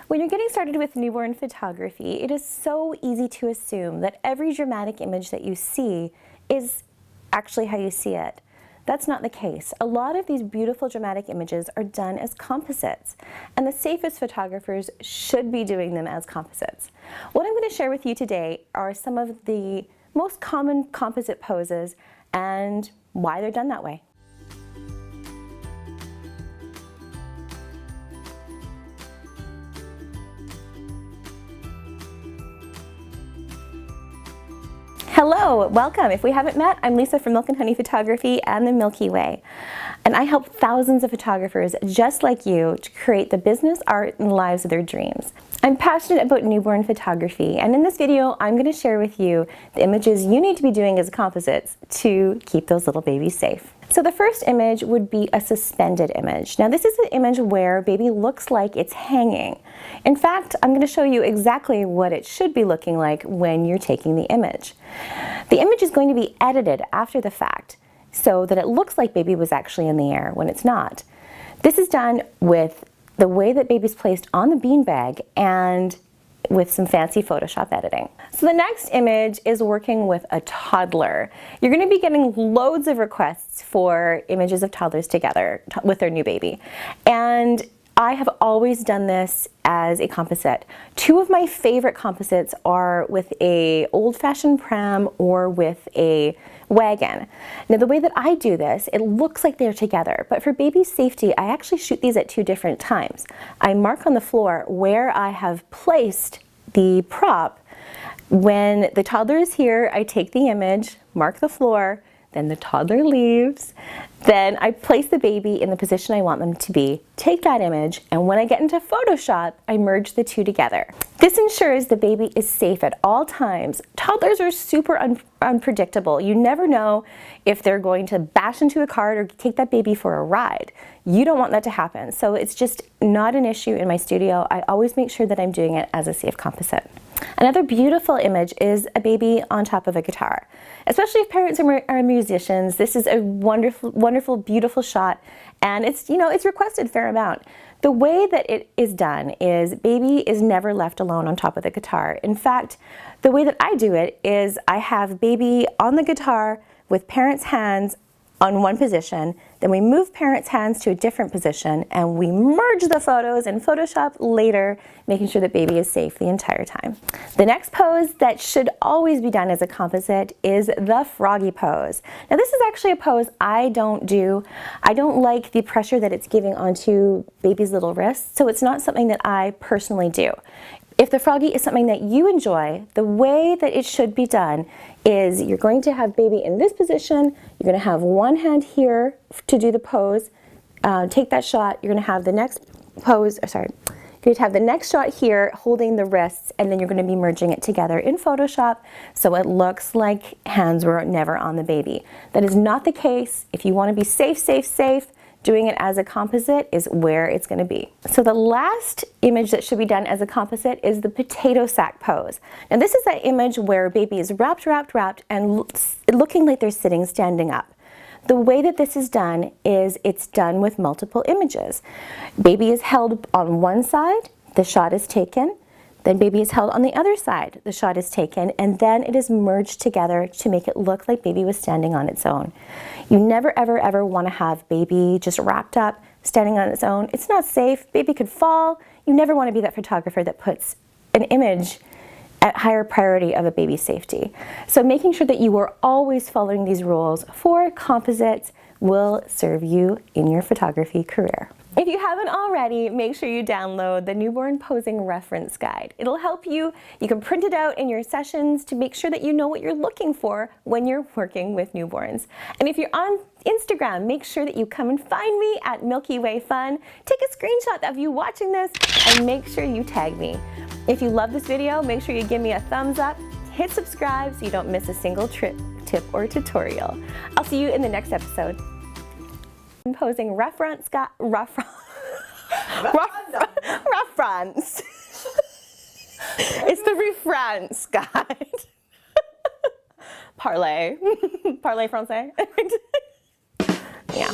When you're getting started with newborn photography, it is so easy to assume that every dramatic image that you see is actually how you see it. That's not the case. A lot of these beautiful dramatic images are done as composites, and the safest photographers should be doing them as composites. What I'm going to share with you today are some of the most common composite poses and why they're done that way. Hello, welcome. If we haven't met, I'm Lisa from Milk and Honey Photography and the Milky Way. And I help thousands of photographers just like you to create the business, art, and lives of their dreams. I'm passionate about newborn photography, and in this video, I'm going to share with you the images you need to be doing as composites to keep those little babies safe. So the first image would be a suspended image. Now this is an image where baby looks like it's hanging. In fact, I'm going to show you exactly what it should be looking like when you're taking the image. The image is going to be edited after the fact so that it looks like baby was actually in the air when it's not. This is done with the way that baby's placed on the beanbag and with some fancy Photoshop editing. So the next image is working with a toddler. You're going to be getting loads of requests for images of toddlers together with their new baby. And I have always done this as a composite. Two of my favorite composites are with a old-fashioned pram or with a wagon. Now the way that I do this, it looks like they're together, but for baby safety, I actually shoot these at two different times. I mark on the floor where I have placed the prop. When the toddler is here, I take the image, mark the floor, then the toddler leaves, then I place the baby in the position I want them to be, take that image, and when I get into Photoshop, I merge the two together. This ensures the baby is safe at all times. Toddlers are super unpredictable. You never know if they're going to bash into a cart or take that baby for a ride. You don't want that to happen, so it's just not an issue in my studio. I always make sure that I'm doing it as a safe composite. Another beautiful image is a baby on top of a guitar. Especially if parents are musicians, this is a wonderful, wonderful, beautiful shot, and it's requested a fair amount. The way that it is done is baby is never left alone on top of the guitar. In fact, the way that I do it is I have baby on the guitar with parents' hands on one position, then we move parents' hands to a different position, and we merge the photos in Photoshop later, making sure that baby is safe the entire time. The next pose that should always be done as a composite is the Froggy pose. Now this is actually a pose I don't do. I don't like the pressure that it's giving onto baby's little wrists, so it's not something that I personally do. If the Froggy is something that you enjoy, the way that it should be done is you're going to have baby in this position, you're going to have one hand here to do the pose, take that shot, you're going to have the next pose, you're going to have the next shot here holding the wrists, and then you're going to be merging it together in Photoshop so it looks like hands were never on the baby. That is not the case. If you want to be safe, safe, safe, doing it as a composite is where it's going to be. So the last image that should be done as a composite is the Potatosack pose. Now this is that image where baby is wrapped, and looking like they're sitting standing up. The way that this is done is it's done with multiple images. Baby is held on one side, the shot is taken, then baby is held on the other side, the shot is taken, and then it is merged together to make it look like baby was standing on its own. You never ever want to have baby just wrapped up, standing on its own. It's not safe, baby could fall. You never want to be that photographer that puts an image at higher priority of a baby's safety. So making sure that you are always following these rules for composites will serve you in your photography career. If you haven't already, make sure you download the Newborn Posing Reference Guide. It'll help you. You can print it out in your sessions to make sure that you know what you're looking for when you're working with newborns. And if you're on Instagram, make sure that you come and find me at Milky Way Fun. Take a screenshot of you watching this and make sure you tag me. If you love this video, make sure you give me a thumbs up, hit subscribe so you don't miss a single tip or tutorial. I'll see you in the next episode. Posing reference reference. It's the reference guide. Parlez français. Yeah.